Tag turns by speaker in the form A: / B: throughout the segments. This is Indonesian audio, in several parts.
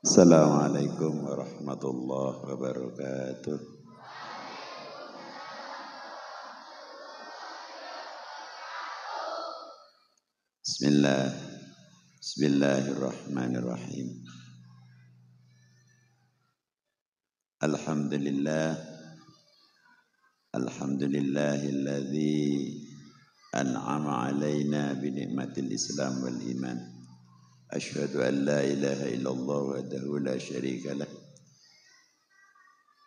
A: Assalamualaikum warahmatullahi wabarakatuh. Bismillahirrahmanirrahim. Alhamdulillahilladzi an'ama alaina bi ni'matil Islam wal iman. Asyhadu an la ilaha illallah wahdahu la syarika lah.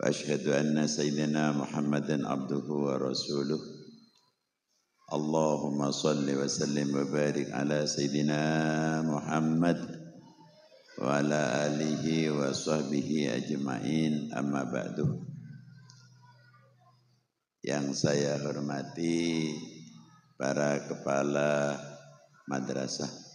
A: Wa asyhadu anna sayyidina Muhammadan abduhu wa rasuluh. Allahumma salli wa sallim wa barik ala sayyidina Muhammad wa ala alihi wa sahbihi ajma'in, amma ba'du. Yang saya hormati para kepala madrasah,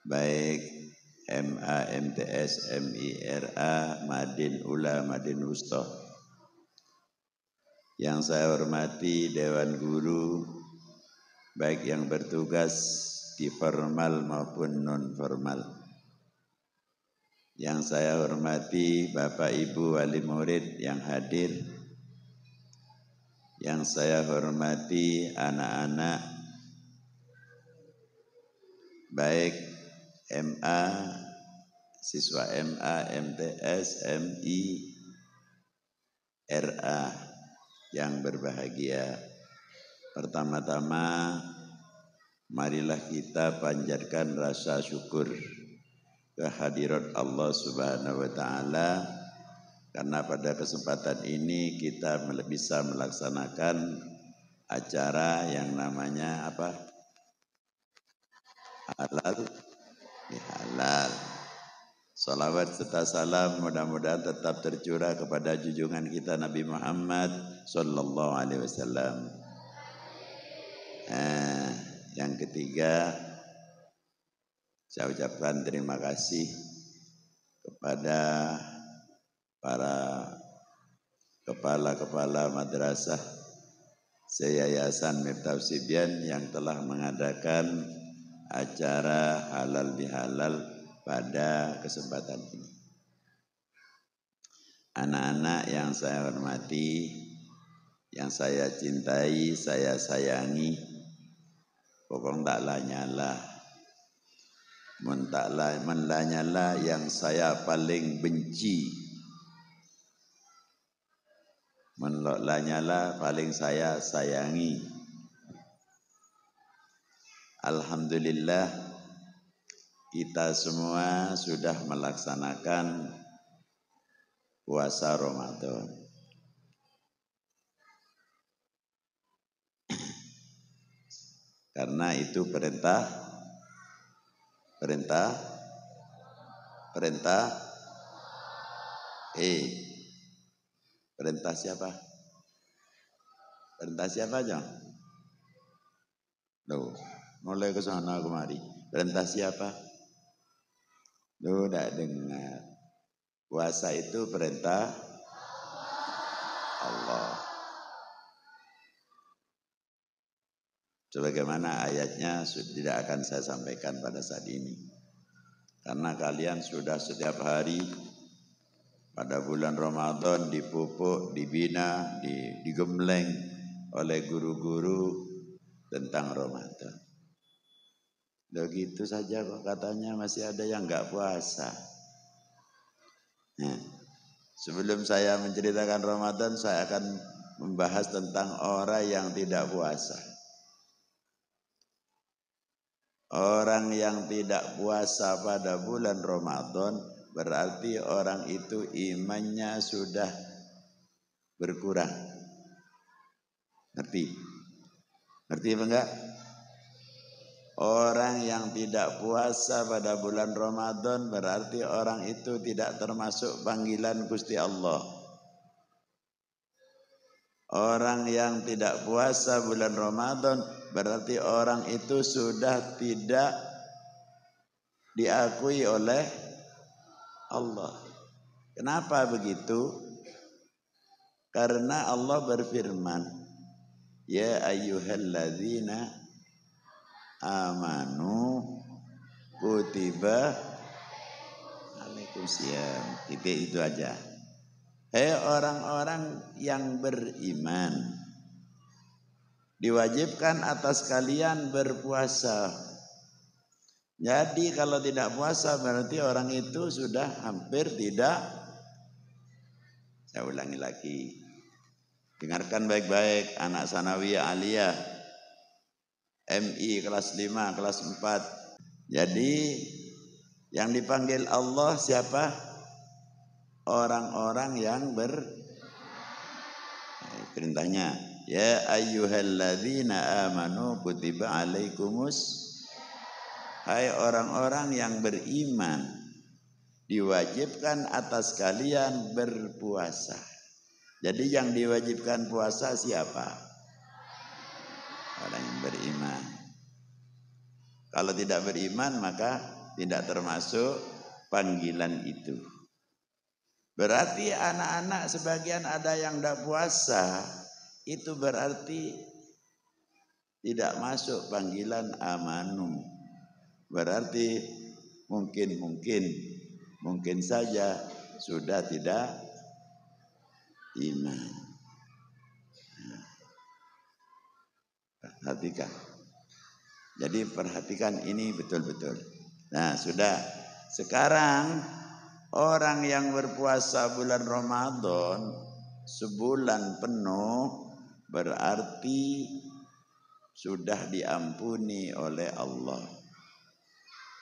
A: baik MA, MTS, MIRA, Madin Ula, Madin Wusta. Yang saya hormati Dewan Guru, baik yang bertugas di formal maupun non-formal. Yang saya hormati Bapak Ibu wali murid yang hadir. Yang saya hormati anak-anak, baik MA, siswa MA, MTS, MI, RA yang berbahagia. Pertama-tama, marilah kita panjatkan rasa syukur kehadirat Allah Subhanahu wa Ta'ala, karena pada kesempatan ini kita bisa melaksanakan acara yang namanya apa? Halal bihalal. Salawat serta salam mudah-mudahan tetap tercurah kepada junjungan kita Nabi Muhammad sallallahu alaihi wasallam. Yang ketiga, saya ucapkan terima kasih kepada para kepala-kepala madrasah se-Yayasan Miftahus Sibyan yang telah mengadakan acara halal bihalal pada kesempatan ini. Anak-anak yang saya hormati, yang saya cintai, saya sayangi, pokok taklah nyala, menlah nyala yang saya paling benci, menlah nyala paling saya sayangi. Alhamdulillah, kita semua sudah melaksanakan puasa Ramadan. Karena itu perintah siapa? Perintah siapa aja? Loh, mulai ke sana kemari. Perintah siapa? Loh, tidak dengar. Puasa itu perintah Allah. Sebagaimana ayatnya tidak akan saya sampaikan pada saat ini. Karena kalian sudah setiap hari pada bulan Ramadan dipupuk, dibina, digembleng oleh guru-guru tentang Ramadan. Begitu saja kok katanya masih ada yang enggak puasa. Nah, sebelum saya menceritakan Ramadan, saya akan membahas tentang orang yang tidak puasa. Orang yang tidak puasa pada bulan Ramadan berarti orang itu imannya sudah berkurang. Ngerti? Ngerti apa enggak? Orang yang tidak puasa pada bulan Ramadan berarti orang itu tidak termasuk panggilan Gusti Allah. Orang yang tidak puasa bulan Ramadan berarti orang itu sudah tidak diakui oleh Allah. Kenapa begitu? Karena Allah berfirman, ya ayyuhalladzina amanu kutiba alaik. siyam. Titik itu aja. Hei orang-orang yang beriman, diwajibkan atas kalian berpuasa. Jadi kalau tidak puasa berarti orang itu sudah hampir tidak. Saya ulangi lagi. Dengarkan baik-baik anak sanawiyah aliyah MI kelas 5, kelas 4. Jadi yang dipanggil Allah siapa? Orang-orang yang perintahnya, ya ayyuhalladzina amanu kutiba alaikumus. Hai orang-orang yang beriman, diwajibkan atas kalian berpuasa. Jadi yang diwajibkan puasa siapa? Orang yang beriman. Kalau tidak beriman maka tidak termasuk panggilan itu. Berarti anak-anak sebagian ada yang tidak puasa, itu berarti tidak masuk panggilan amanu. Berarti mungkin saja sudah tidak iman. Perhatikan. Jadi perhatikan ini betul-betul. Nah sudah. Sekarang orang yang berpuasa bulan Ramadan sebulan penuh berarti sudah diampuni oleh Allah.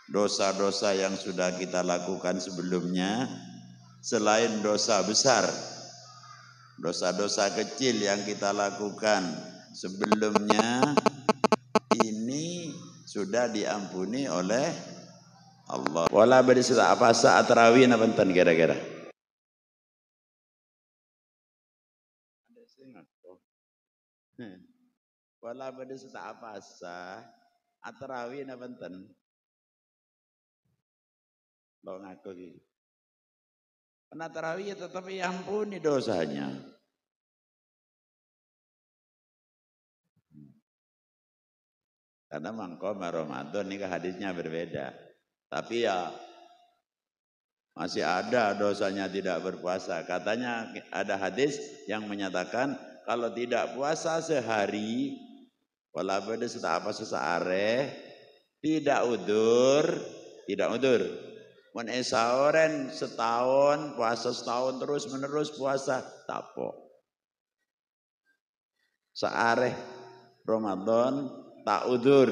A: Dosa-dosa yang sudah kita lakukan sebelumnya, selain dosa besar, dosa-dosa kecil yang kita lakukan sebelumnya, ini sudah diampuni oleh Allah. Wala badi apa saat tarawih na benten kira-kira. Wala badi apa sa tarawih na benten. Lo ngaku gitu. Karena tarawih tetapi ampuni dosanya. Karena mangkoma Ramadan ini hadisnya berbeda. Tapi ya masih ada dosanya tidak berpuasa. Katanya ada hadis yang menyatakan kalau tidak puasa sehari, wala beda apa sesaare, tidak udur. Mun esaoren setahun, puasa setahun terus menerus puasa, tapo. Saare Ramadan tak udur,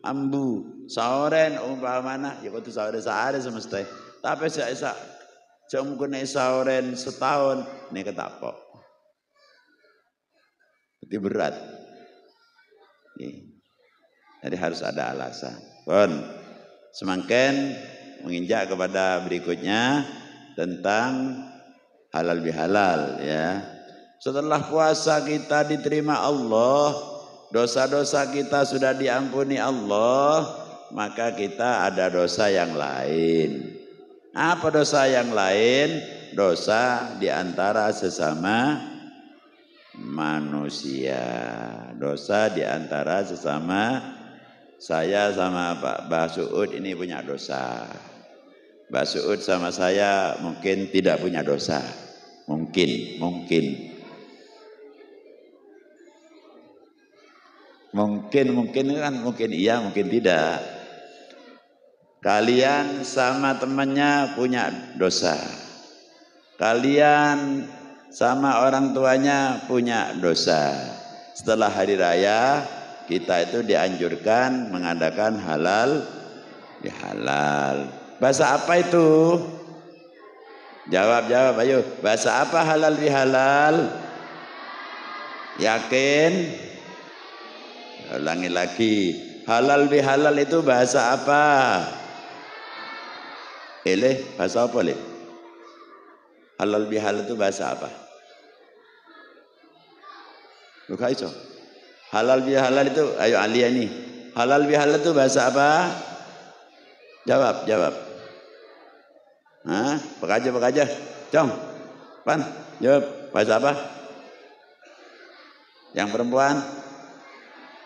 A: ambu, saoren umpamana, ya kudu saare semesta. Tapi saya mungkin esaoren setahun, ini ketapok. Itu berat. Jadi harus ada alasan. Pun semakin menginjak kepada berikutnya tentang halal bihalal ya. Setelah puasa kita diterima Allah, dosa-dosa kita sudah diampuni Allah, maka kita ada dosa yang lain. Apa dosa yang lain? Dosa di antara sesama manusia. Dosa di antara sesama, saya sama Pak Basuud ini punya dosa. Mbak Suud sama saya mungkin tidak punya dosa. Mungkin kan, mungkin iya, mungkin tidak. Kalian sama temannya punya dosa. Kalian sama orang tuanya punya dosa. Setelah hari raya kita itu dianjurkan mengadakan halal bihalal. Bahasa apa itu? Jawab ayo. Bahasa apa halal bihalal? Yakin? Ulangi lagi. Halal bihalal itu bahasa apa? Bahasa apa le? Halal bihalal itu bahasa apa? Bukan itu. Halal bihalal itu, ayo Alia nih. Halal bihalal itu bahasa apa? Jawab. Hah? Pekaja. Cong. Pan, jawab. Bahasa apa? Yang perempuan?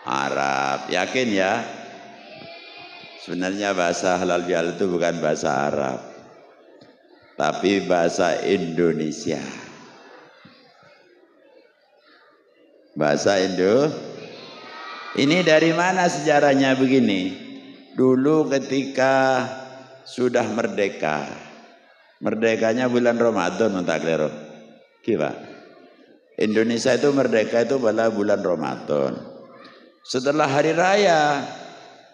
A: Arab. Yakin ya? Sebenarnya bahasa halal bihalal itu bukan bahasa Arab. tapi bahasa Indonesia. Bahasa Indo. Ini dari mana sejarahnya begini? Dulu ketika sudah merdeka, merdekanya bulan Ramadan, mentaklero. Kiba. Indonesia itu merdeka itu pada bulan Ramadan. Setelah hari raya,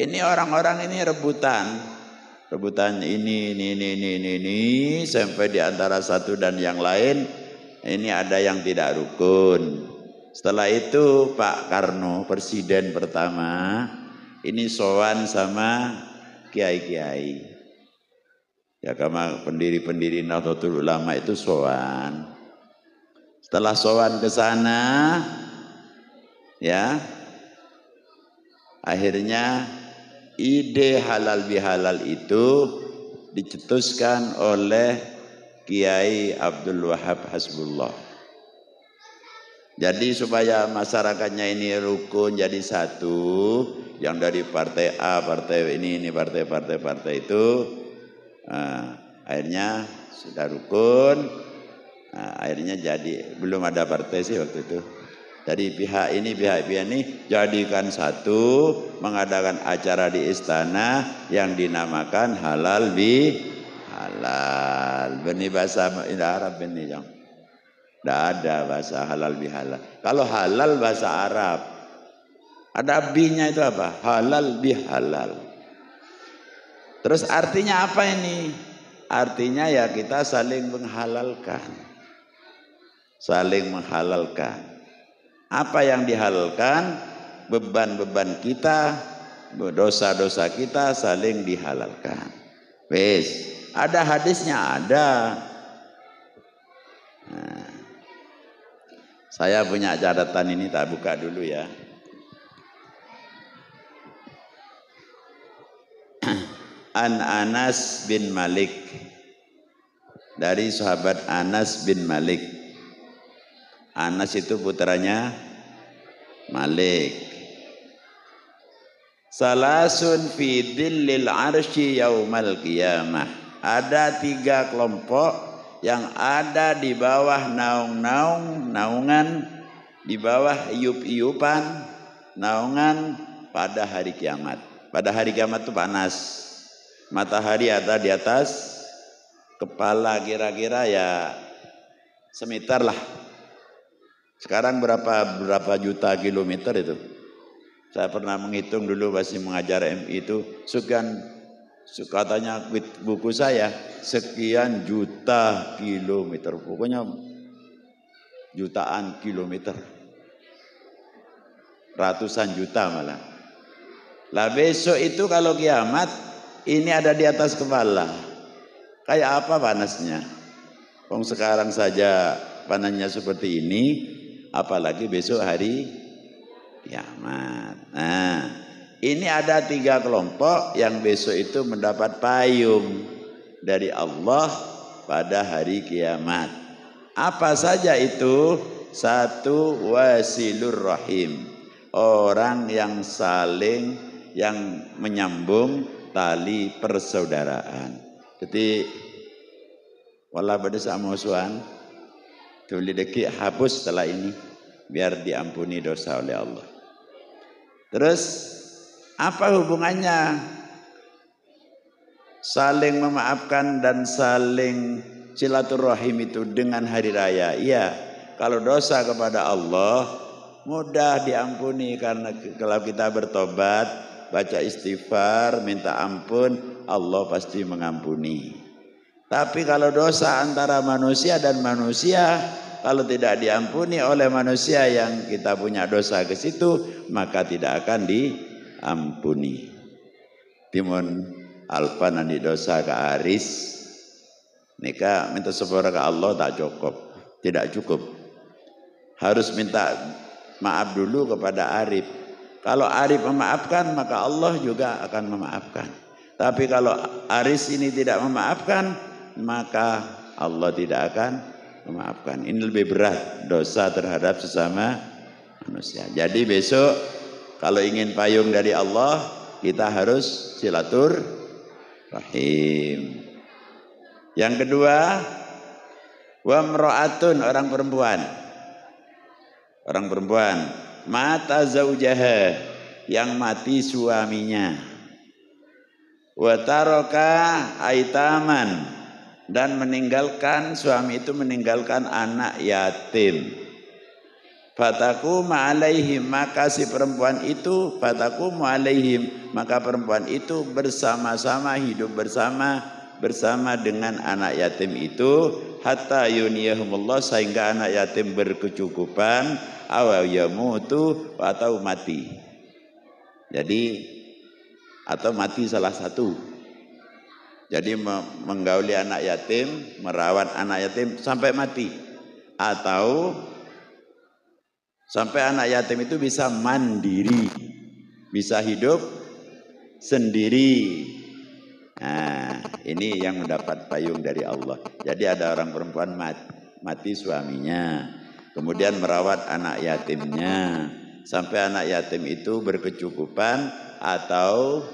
A: ini orang-orang ini rebutan ini sampai di antara satu dan yang lain ini ada yang tidak rukun. Setelah itu Pak Karno presiden pertama ini sowan sama kiai-kiai. Ya karena pendiri-pendiri Nahdlatul Ulama itu sowan. Setelah sowan ke sana ya akhirnya ide halal bihalal itu dicetuskan oleh Kiai Abdul Wahab Hasbullah. Jadi supaya masyarakatnya ini rukun jadi satu, yang dari partai A, partai ini partai itu, akhirnya sudah rukun, akhirnya jadi belum ada partai sih waktu itu. Dari pihak ini jadikan satu, mengadakan acara di istana yang dinamakan halal bihalal. Ini bahasa Arab ini yang. Tidak ada bahasa halal bihalal. Kalau halal bahasa Arab, ada binya itu apa? Halal bihalal. Terus artinya apa ini? Artinya ya kita saling menghalalkan. Saling menghalalkan. Apa yang dihalalkan, beban-beban kita, dosa-dosa kita saling dihalalkan. Wes, ada hadisnya ada. Nah, saya punya catatan ini, tak buka dulu ya. An Anas bin Malik, dari sahabat Anas bin Malik. Anas itu putranya Malik. Salasun fi dhillil arsy yaumal qiyamah. Ada 3 kelompok yang ada di bawah naungan, di bawah iup-iupan naungan pada hari kiamat. Pada hari kiamat itu panas. Matahari ada di atas kepala, kira-kira ya semeter lah. Sekarang berapa juta kilometer itu? Saya pernah menghitung dulu masih mengajar MI itu, katanya buku saya sekian juta kilometer, pokoknya jutaan kilometer, ratusan juta malah. Lah besok itu kalau kiamat ini ada di atas kepala, kayak apa panasnya? Wong sekarang saja panasnya seperti ini, apalagi besok hari kiamat. Nah, ini ada 3 kelompok yang besok itu mendapat payung dari Allah pada hari kiamat. Apa saja itu? 1, wasilur rahim. Orang yang saling, yang menyambung tali persaudaraan. Jadi, wala pada samusuan, tuli deki hapus setelah ini, biar diampuni dosa oleh Allah. Terus apa hubungannya saling memaafkan dan saling silaturahim itu dengan hari raya? Iya, kalau dosa kepada Allah mudah diampuni, karena kalau kita bertobat, baca istighfar, minta ampun, Allah pasti mengampuni. Tapi kalau dosa antara manusia dan manusia, kalau tidak diampuni oleh manusia yang kita punya dosa ke situ, maka tidak akan diampuni. Timun alfa nanti dosa ke Aris, nikah minta sepura ke Allah tak cukup, tidak cukup. Harus minta maaf dulu kepada Arif. Kalau Arif memaafkan, maka Allah juga akan memaafkan. Tapi kalau Aris ini tidak memaafkan, maka Allah tidak akan memaafkan. Ini lebih berat dosa terhadap sesama manusia. Jadi besok kalau ingin payung dari Allah, kita harus silaturahim. Yang kedua, wa mra'atun, orang perempuan. Orang perempuan mata zaujaha, yang mati suaminya. Wa taraka aitaman, dan meninggalkan, suami itu meninggalkan anak yatim. Fataqumu alaihim, maka si perempuan itu, fataqumu alaihim, maka perempuan itu bersama-sama, hidup bersama dengan anak yatim itu, hatta yuniyahumullah, sehingga anak yatim berkecukupan, aw yamutu, atau mati. Jadi atau mati salah satu. Jadi menggauli anak yatim, merawat anak yatim sampai mati, atau sampai anak yatim itu bisa mandiri, bisa hidup sendiri. Nah, ini yang mendapat payung dari Allah. Jadi ada orang perempuan mati suaminya, kemudian merawat anak yatimnya sampai anak yatim itu berkecukupan atau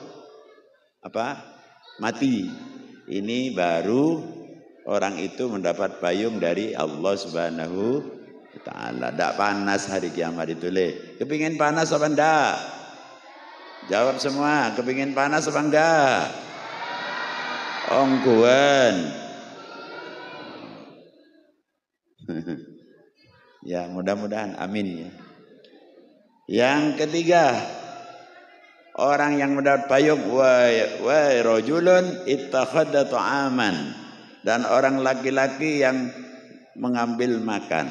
A: mati. Ini baru orang itu mendapat payung dari Allah Subhanahu Ta'ala. Tidak panas hari kiamat itu le. Kepingin panas apa enggak? Jawab semua. Kepingin panas apa enggak? Ongguan. Ya mudah-mudahan, amin ya. Yang ketiga, orang yang mendapat payung, wa rajulun ittakhadha ta'aman, dan orang laki-laki yang mengambil makan,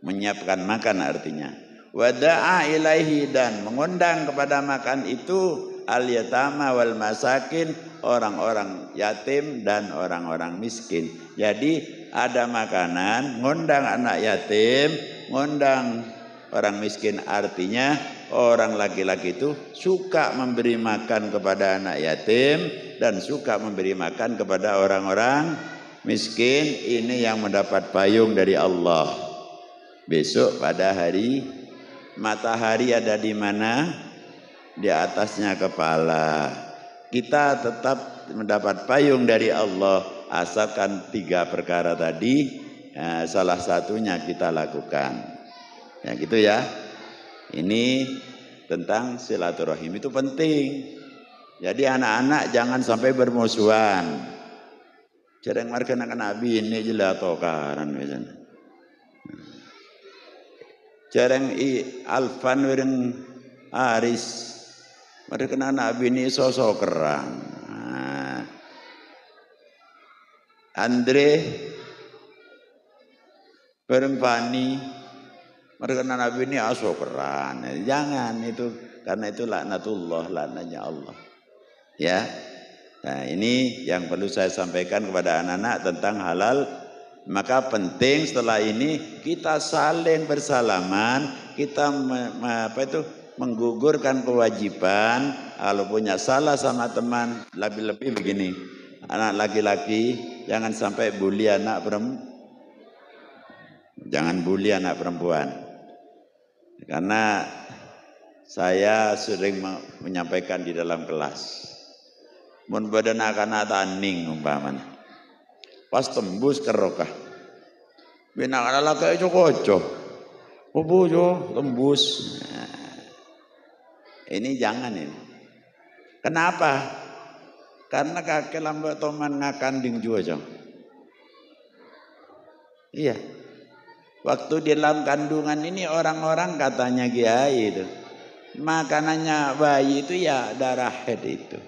A: menyiapkan makan artinya. Wada'a ilaihi, dan mengundang kepada makan itu al-yatama wal masakin, orang-orang yatim dan orang-orang miskin. Jadi ada makanan, ngundang anak yatim, ngundang orang miskin, artinya orang laki-laki itu suka memberi makan kepada anak yatim dan suka memberi makan kepada orang-orang miskin. Ini yang mendapat payung dari Allah. Besok pada hari matahari ada di mana? Di atasnya kepala. Kita tetap mendapat payung dari Allah asalkan 3 perkara tadi salah satunya kita lakukan. Ya gitu ya. Ini tentang silaturahim, itu penting. Jadi anak-anak jangan sampai bermusuhan. Jarang marga anak Nabi ini jelatokaran biasanya. Jarang Alfan wireng Aris. Mereka Nabi ini sosok kerang. Andre bareng Fani, mereka Nabi ini asokeran. Jangan itu, karena itu laknatullah, laknatnya Allah. Ya. Nah, ini yang perlu saya sampaikan kepada anak-anak tentang halal. Maka penting setelah ini kita saling bersalaman, kita menggugurkan kewajiban. Kalau punya salah sama teman, lebih-lebih begini. Anak laki-laki jangan sampai bully anak perempuan. Jangan bully anak perempuan. Karena saya sering menyampaikan di dalam kelas. Mun badan anak taning umpamanya. Pas tembus kerokah. Bina kana laki coco. Opo yo tembus. Nah, ini jangan ini. Kenapa? Karena kakek lambat toman ngakanding juga. Iya. Waktu di dalam kandungan ini orang-orang katanya kiai itu, makanannya bayi itu ya darah haid itu.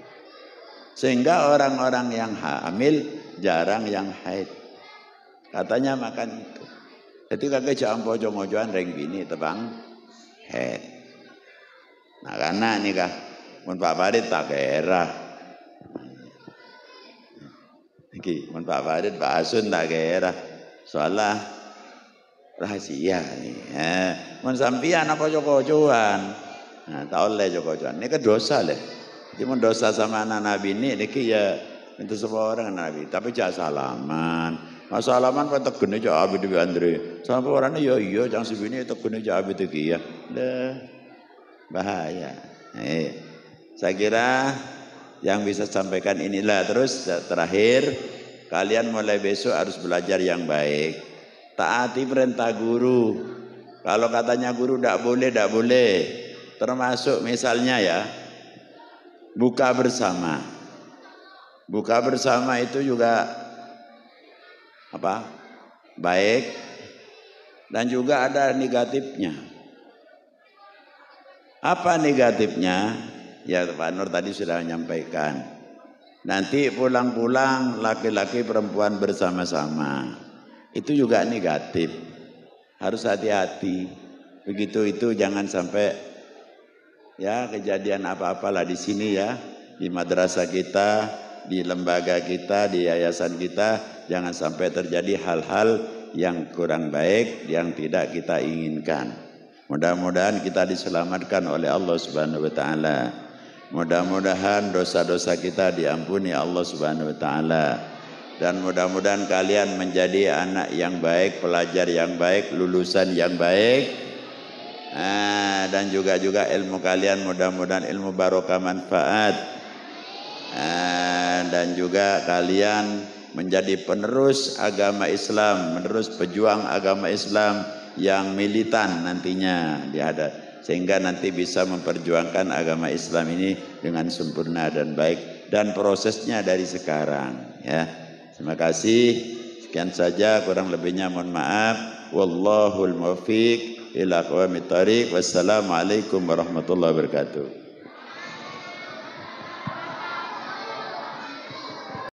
A: Sehingga orang-orang yang hamil jarang yang haid. Katanya makan itu. Jadi kakek jangan pojok-pojokan reng bini tebang haid. Nah karena ini kah, mun Pak Farid tak kira. Iki, mun Pak Farid, Pak Asun tak kira. Soalnya rahasia nih. Mun sampeyan apa joko-jokoan. Nah, tak oleh joko-jokoan. Ini kan dosa leh. Cuma dosa sama anak Nabi ini ya itu semua orang Nabi. Tapi jangan salaman. Mas salaman kan tegene jak abid di Andre. Sampai orangnya ya iya jangan sebini tegene jak abid iki ya. Bahaya. Saya kira yang bisa sampaikan inilah. Terus terakhir kalian mulai besok harus belajar yang baik. Taati perintah guru. Kalau katanya guru tidak boleh. Termasuk misalnya ya, buka bersama. Buka bersama itu juga apa? Baik. Dan juga ada negatifnya. Apa negatifnya? Ya Pak Nur tadi sudah menyampaikan. Nanti pulang-pulang laki-laki perempuan bersama-sama. Itu juga negatif. Harus hati-hati. Begitu itu jangan sampai ya kejadian apa-apalah di sini ya. Di madrasah kita, di lembaga kita, di yayasan kita. Jangan sampai terjadi hal-hal yang kurang baik, yang tidak kita inginkan. Mudah-mudahan kita diselamatkan oleh Allah Subhanahu wa taala. Mudah-mudahan dosa-dosa kita diampuni Allah Subhanahu wa taala. Dan mudah-mudahan kalian menjadi anak yang baik, pelajar yang baik, lulusan yang baik. Dan juga ilmu kalian mudah-mudahan ilmu barokah manfaat. Dan juga kalian menjadi penerus agama Islam, menerus pejuang agama Islam yang militan nantinya sehingga nanti bisa memperjuangkan agama Islam ini dengan sempurna dan baik, dan prosesnya dari sekarang ya. Terima kasih, sekian saja, kurang lebihnya mohon maaf. Wallahul muwaffiq ila aqwamit thariq. Wassalamualaikum warahmatullahi wabarakatuh.